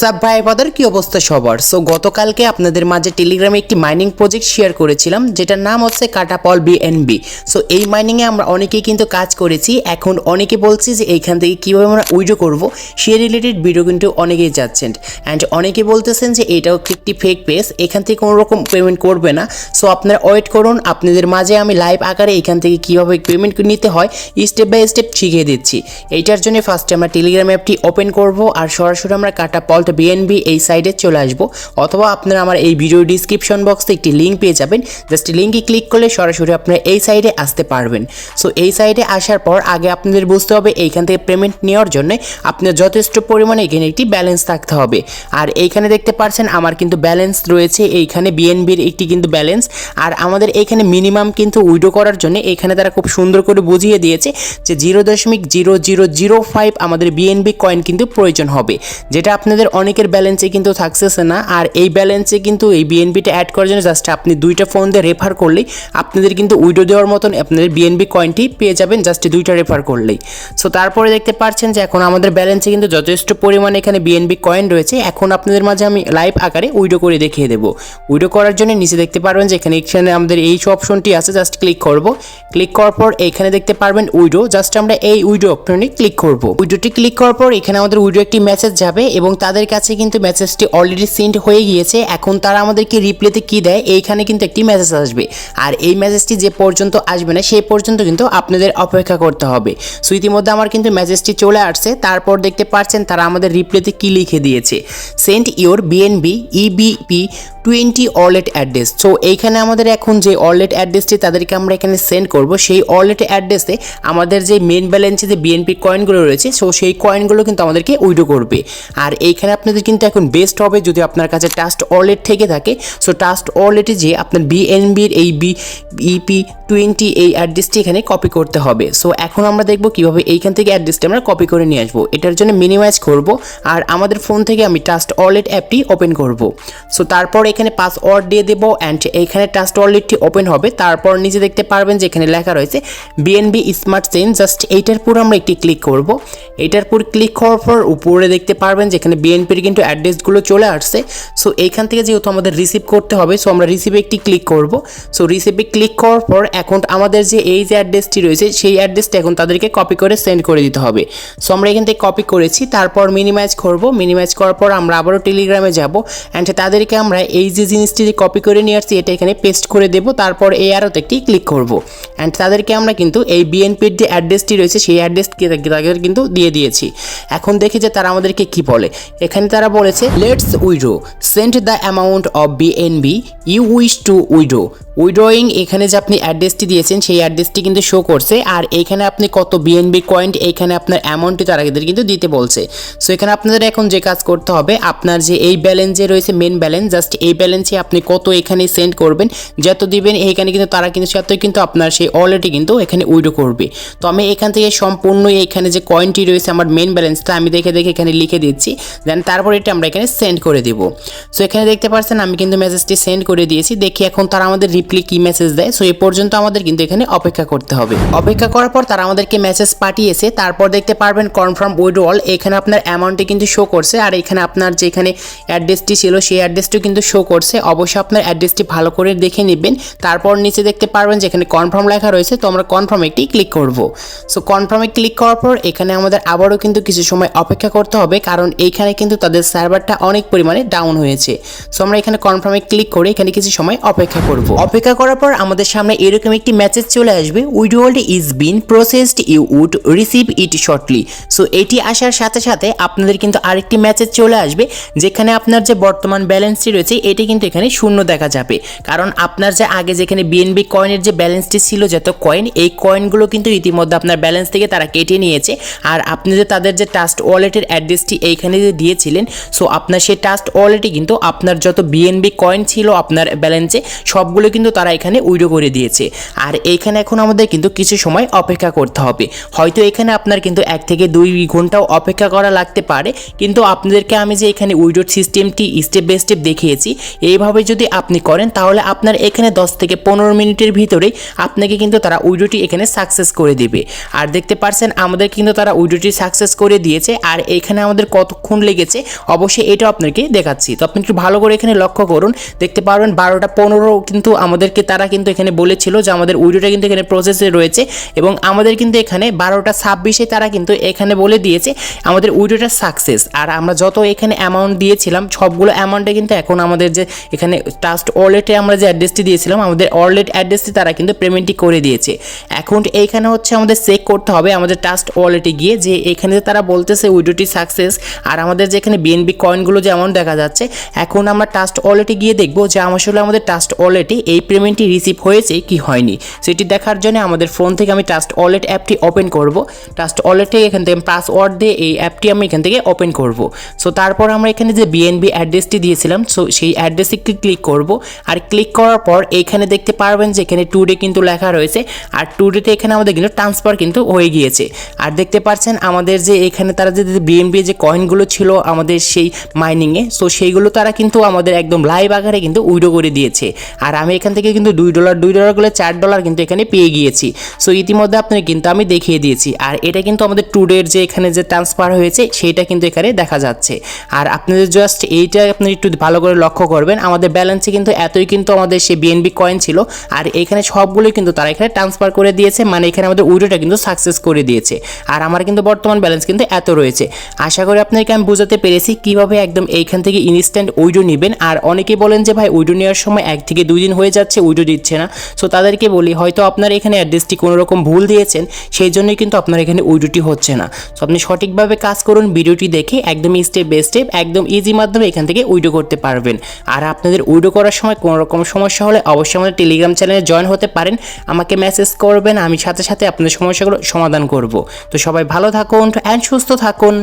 WhatsApp ভাই বাদার কি অবস্থা সবার। সো গতকালকে আপনাদের মাঝে টেলিগ্রামে একটি মাইনিং প্রজেক্ট শেয়ার করেছিলাম যেটার নাম হচ্ছে Catapult BNB। সো এই মাইনিংয়ে আমরা অনেকেই কিন্তু কাজ করেছি। এখন অনেকে বলছি যে এইখান থেকে কীভাবে আমরা উইথড্র করবো সে রিলেটেড ভিডিও কিন্তু অনেকেই যাচ্ছেন অ্যান্ড অনেকে বলতেছেন যে এটাও একটি ফেক পেজ, এখান থেকে কোনো রকম পেমেন্ট করবে না। সো আপনারা ওয়েট করুন, আপনাদের মাঝে আমি লাইভ আকারে এখান থেকে কীভাবে পেমেন্ট নিতে হয় স্টেপ বাই স্টেপ শিখিয়ে দিচ্ছি। এইটার জন্য ফার্স্টে আমরা টেলিগ্রাম অ্যাপটি ওপেন করব আর সরাসরি আমরা Catapult BNB এই সাইডে চলে আসবো, অথবা আপনারা আমার এই ভিডিও ডিসক্রিপশন বক্সে একটি লিঙ্ক পেয়ে যাবেন। জাস্ট লিঙ্কে ক্লিক করলে সরাসরি আপনারা এই সাইডে আসতে পারবেন। সো এই সাইডে আসার পর আগে আপনাদের বুঝতে হবে এইখান থেকে পেমেন্ট নেওয়ার জন্য আপনার যথেষ্ট পরিমাণে এখানে একটি ব্যালেন্স থাকতে হবে। আর এইখানে দেখতে পাচ্ছেন আমার কিন্তু ব্যালেন্স রয়েছে, এইখানে বিএনবির একটি কিন্তু ব্যালেন্স। আর আমাদের এখানে মিনিমাম কিন্তু উইথড্র করার জন্য এখানে তারা খুব সুন্দর করে বুঝিয়ে দিয়েছে যে 0.0005 আমাদের বিএনবি কয়েন কিন্তু প্রয়োজন হবে, যেটা আপনাদের অনেকের ব্যালেন্সে কিন্তু থাকতেছে না। আর এই ব্যালেন্সে কিন্তু এই বিএনবিটা অ্যাড করার জন্য জাস্ট আপনি দুইটা ফোন দিয়ে রেফার করলেই আপনাদের কিন্তু উইথড্র দেওয়ার মতন আপনাদের বিএনবি কয়েনটি পেয়ে যাবেন, জাস্ট দুইটা রেফার করলেই। সো তারপরে দেখতে পাচ্ছেন যে এখন আমাদের ব্যালেন্সে কিন্তু যথেষ্ট পরিমাণে এখানে বিএনবি কয়েন রয়েছে। এখন আপনাদের মাঝে আমি লাইভ আকারে উইথড্র করে দেখিয়ে দেবো। উইথড্র করার জন্য নিচে দেখতে পারবেন যে এখানে আমাদের এই অপশনটি আছে, জাস্ট ক্লিক করব। ক্লিক করার পর এখানে দেখতে পারবেন উইথড্র, জাস্ট আমরা এই উইথড্র অপশনে ক্লিক করব। উইথড্রটি ক্লিক করার পর এখানে আমাদের উইথড্র একটি মেসেজ যাবে এবং তাদের কাছে কিন্তু মেসেজটি অলরেডি সেন্ড হয়ে গিয়েছে। এখন তারা আমাদেরকে রিপ্লেতে কি দেয়, এইখানে কিন্তু একটি মেসেজ আসবে আর এই মেসেজটি যে পর্যন্ত আসবে না সেই পর্যন্ত কিন্তু আপনাদের অপেক্ষা করতে হবে। সো ইতিমধ্যে আমার কিন্তু মেসেজটি চলে আসছে। তারপর দেখতে পাচ্ছেন তারা আমাদের রিপ্লেতে কি লিখে দিয়েছে, send your BNB EBP 20 wallet address. So এইখানে আমাদের এখন যে ওয়ালেট অ্যাড্রেসটি তাদেরকে আমরা এখানে সেন্ড করব, সেই ওয়ালেট অ্যাড্রেসে আমাদের যে মেন ব্যালেন্সে যে বিএনপি কয়েনগুলো রয়েছে সো সেই কয়েনগুলো কিন্তু আমাদেরকে উইথড্র করবে। আর এইখানে আপনাদের কিন্তু এখন বেস্ট হবে যদি আপনার কাছে ট্রাস্ট ওয়ালেট থেকে থাকে। সো ট্রাস্ট ওয়ালেটে যে আপনার বিএনবির এই ইপি 20 এই অ্যাড্রেসটি এখানে কপি করতে হবে। সো এখন আমরা দেখব কিভাবে এইখান থেকে অ্যাড্রেসটি আমরা কপি করে নিয়ে আসবো। এটার জন্য মিনিমাইজ করব আর আমাদের ফোন থেকে আমি ট্রাস্ট ওয়ালেট অ্যাপটি ওপেন করব। সো তারপর এখানে পাসওয়ার্ড দিয়ে দেবো অ্যান্ড এইখানে ট্রাস্ট ওয়ালেটটি ওপেন হবে। তারপর নিচে দেখতে পারবেন যে এখানে লেখা রয়েছে বিএনবি স্মার্ট চেইন, জাস্ট এইটার পুরো আমরা একটি ক্লিক করব। এইটার পুরো ক্লিক করার পর উপরে দেখতে পারবেন যে এখানে বিএনপির কিন্তু অ্যাড্রেসগুলো চলে আসছে। সো এইখান থেকে যেহেতু আমাদের রিসিভ করতে হবে সো আমরা রিসিভে একটি ক্লিক করব। সো রিসিভে ক্লিক করার পর এখন আমাদের যে এই যে অ্যাড্রেসটি রয়েছে সেই অ্যাড্রেসটা এখন তাদেরকে কপি করে সেন্ড করে দিতে হবে। সো আমরা এখান থেকে কপি করেছি, তারপর মিনিমাইজ করব। মিনিমাইজ করার পর আমরা আবারও টেলিগ্রামে যাব অ্যান্ড তাদেরকে আমরা এই যে জিনিসটি কপি করে নিয়ে আসছি এটা এখানে পেস্ট করে দেব। তারপর এই আরোতে একটি ক্লিক করব অ্যান্ড তাদেরকে আমরা কিন্তু এই বিএনপির যে অ্যাড্রেসটি রয়েছে সেই অ্যাড্রেসকে তাদের কিন্তু দিয়ে দিয়েছি। এখন দেখি যে তারা আমাদেরকে কি বলে। এখানে তারা বলেছে let's withdraw, send the amount of BNB you wish to withdraw. Withdrawing এখানে যে আপনি অ্যাড্রেসটি দিয়েছেন সেই অ্যাড্রেসটি কিন্তু শো করছে আর এইখানে আপনি কত বিএনবি কয়েন এইখানে আপনার অ্যামাউন্টটি তারা কিন্তু দিতে বলছে। সো এখানে আপনাদের এখন যে কাজ করতে হবে আপনার যে এই ব্যালেন্স যে রয়েছে মেন ব্যালেন্স, জাস্ট এই ব্যালেন্সে আপনি কত এখানে সেন্ড করবেন, যত দিবেন এখানে কিন্তু তারা কিন্তু সাথে কিন্তু আপনার সেই ওয়ালেটে কিন্তু এখানে উইথড্র করবে। তো আমি এখান থেকে সম্পূর্ণ এখানে যে কয়েনটি রয়েছে আমার মেন ব্যালেন্সটা আমি দেখে এখানে লিখে দিচ্ছি, দেন তারপর এটা আমরা এখানে সেন্ড করে দেব। সো এখানে দেখতে পাচ্ছেন আমি কিন্তু মেসেজটি সেন্ড করে দিয়েছি। দেখি এখন তারা আমাদের রিপ্লাই কি মেসেজ দেয়। সো এই পর্যন্ত আমাদের কিন্তু এখানে অপেক্ষা করতে হবে। অপেক্ষা করার পর তারা আমাদেরকে মেসেজ পাঠিয়েছে। তারপর দেখতে পারবেন কনফার্ম উইথড্রয়াল, এখানে আপনার অ্যামাউন্টটি কিন্তু শো করছে আর এখানে আপনার যেখানে অ্যাড্রেসটি ছিল সেই অ্যাড্রেসটিও কিন্তু শো করছে। অবশ্যই আপনার অ্যাড্রেসটি ভালো করে দেখে নেবেন। তারপর নিচে দেখতে পারবেন যেখানে কনফার্ম লেখা রয়েছে, তো আমরা কনফার্ম একটি ক্লিক করব। সো কনফার্মে ক্লিক করার পর এখানে আমাদের আবারও কিন্তু কিছু সময় অপেক্ষা করতে হবে কারণ এইখানে কিন্তু তাদের সার্ভারটা অনেক পরিমাণে ডাউন হয়েছে। সো আমরা এখানে কনফার্মে ক্লিক করে এখানে কিছু সময় অপেক্ষা করব। অপেক্ষা করার পর আমাদের সামনে এরকম একটি মেসেজ চলে আসবে, withdrawal is been processed, you would receive it shortly. So এটি আসার সাথে সাথে আপনাদের কিন্তু আরেকটি মেসেজ চলে আসবে যেখানে আপনার যে বর্তমান ব্যালেন্সটি রয়েছে এটি কিন্তু এখানে শূন্য দেখা যাবে, কারণ আপনার যে আগে যেখানে বিএনবি কয়েনের যে ব্যালেন্সটি ছিল যত কয়েন এই কয়েনগুলো কিন্তু ইতিমধ্যে আপনার ব্যালেন্স থেকে তারা কেটে নিয়েছে। আর আপনি যে তাদের যে ট্রাস্ট ওয়ালেটের অ্যাড্রেসটি এইখানে যে দিয়েছিলেন সো আপনার সেই ট্রাস্ট ওয়ালেটে কিন্তু আপনার যত বিএনবি কয়েন ছিল আপনার ব্যালেন্সে সবগুলো কিন্তু তারা এখানে উইড্রো করে দিয়েছে। আর এইখানে এখন আমাদের কিন্তু কিছু সময় অপেক্ষা করতে হবে, হয়তো এখানে আপনার কিন্তু 1 থেকে 2 ঘন্টাও অপেক্ষা করা লাগতে পারে। কিন্তু আপনাদেরকে আমি যে এখানে উইড্রোর সিস্টেমটি স্টেপ বাই স্টেপ দেখিয়েছি, এইভাবে যদি আপনি করেন তাহলে আপনার এখানে 10 থেকে 15 মিনিটের ভিতরেই আপনাকে কিন্তু তারা উইড্রোটি এখানে সাকসেস করে দিবে। আর দেখতে পাচ্ছেন আমাদের কিন্তু তারা উইড্রোটি সাকসেস করে দিয়েছে। আর এখানে আমাদের কতক্ষণ লেগেছে অবশ্যই এটা আপনাকে দেখাচ্ছি। তো আপনি একটু ভালো করে এখানে লক্ষ্য করুন, দেখতে পারবেন 12টা 15 কিন্তু আমাদেরকে তারা কিন্তু এখানে বলেছিল যে আমাদের উইড্রোটা কিন্তু এখানে প্রসেসে রয়েছে, এবং আমাদের কিন্তু এখানে 12টা 26-এ তারা কিন্তু এখানে বলে দিয়েছে আমাদের উইড্রোটা সাকসেস। আর আমরা যত এখানে অ্যামাউন্ট দিয়েছিলাম সবগুলো অ্যামাউন্টে কিন্তু এখন আমাদের যে এখানে ট্রাস্ট ওয়ালেটে আমরা যে অ্যাড্রেসটি দিয়েছিলাম আমাদের ওয়ালেট অ্যাড্রেসটি তারা কিন্তু পেমেন্টটি করে দিয়েছে। এখন এইখানে হচ্ছে আমাদের চেক করতে হবে আমাদের ট্রাস্ট ওয়ালেটে গিয়ে যে এখানে তারা বলতেছে উইড্রোটি সাকসেস, আর আমাদের যে এখানে বিএনবি কয়েনগুলো যেমন দেখা যাচ্ছে। এখন আমরা ট্রাস্ট ওয়ালেটে গিয়ে দেখবো যে আসলে আমাদের ট্রাস্ট ওয়ালেটে এই পেমেন্টটি রিসিভ হয়েছে কি হয়নি, সেটি দেখার জন্য আমাদের ফোন থেকে আমি ট্রাস্ট ওয়ালেট অ্যাপটি ওপেন করব। ট্রাস্ট ওয়ালেটে এখান থেকে পাসওয়ার্ড দিয়ে এই অ্যাপটি আমি এখান থেকে ওপেন করব। সো তারপর আমরা এখানে যে বিএনবি অ্যাড্রেসটি দিয়েছিলাম সো সেই অ্যাড্রেসে ক্লিক করব। আর ক্লিক করার পর এইখানে দেখতে পারবেন যে এখানে টুডে কিন্তু লেখা রয়েছে, আর টুডেতে এখানে আমাদের কিন্তু ট্রান্সফার কিন্তু হয়ে গিয়েছে। আর দেখতে পাচ্ছেন আমাদের যে এখানে তারা যে বিএনবি যে কয়েনগুলো ছিল আমাদের সেই মাইনিংয়ে, সো সেইগুলো তারা কিন্তু আমাদের একদম লাইভ আকারে কিন্তু উইড্রো করে দিয়েছে। আর আমি এখান থেকে কিন্তু $2 করে $4 কিন্তু এখানে পেয়ে গিয়েছি। সো ইতিমধ্যে আপনাকে কিন্তু আমি দেখিয়ে দিয়েছি। আর এটা কিন্তু আমাদের টুডের যে এখানে যে ট্রান্সফার হয়েছে সেইটা কিন্তু এখানে দেখা যাচ্ছে। আর আপনাদের জাস্ট এইটা আপনি একটু ভালো করে লক্ষ্য করবেন, আমাদের ব্যালেন্সে কিন্তু এতই কিন্তু আমাদের সেই বিএনবি কয়েন ছিল, আর এখানে সবগুলোই কিন্তু তারা এখানে ট্রান্সফার করে দিয়েছে, মানে এখানে আমাদের উইড্রোটা কিন্তু সাকসেস করে দিয়েছে। আর আমার কিন্তু বর্তমান ব্যালেন্স কিন্তু এত রয়েছে। আশা করি আপনাকে আমি বোঝাতে পেরেছি কিভাবে একদম এইখান থেকে ইনস্ট্যান্ট উইড্রো নেবেন। আর অনেকেই বলেন যে ভাই উইড্রো নেওয়ার সময় 1 থেকে 2 দিন হয়ে যাচ্ছে উইড্রো দিচ্ছে না। সো তাদেরকে বলি হয়তো আপনার এখানে অ্যাড্রেসটি কোনো রকম ভুল দিয়েছেন, সেই জন্যই কিন্তু আপনার এখানে উইড্রোটি হচ্ছে না। সো আপনি সঠিকভাবে কাজ করুন, ভিডিওটি দেখে একদম স্টেপ বাই স্টেপ একদম ইজি মাধ্যমে এখান থেকে উইড্রো করতে পারবেন। আর আপনাদের উইড্রো করার সময় কোনো রকম সমস্যা হলে অবশ্যই আমাদের টেলিগ্রাম চ্যানেলে জয়েন হতে পারেন, আমাকে মেসেজ করবেন, আমি সাথে সাথে আপনাদের সমস্যাগুলো সমাধান করব। তো সবাই ভালো থাকুন অ্যান্ড সুস্থ থাকুন।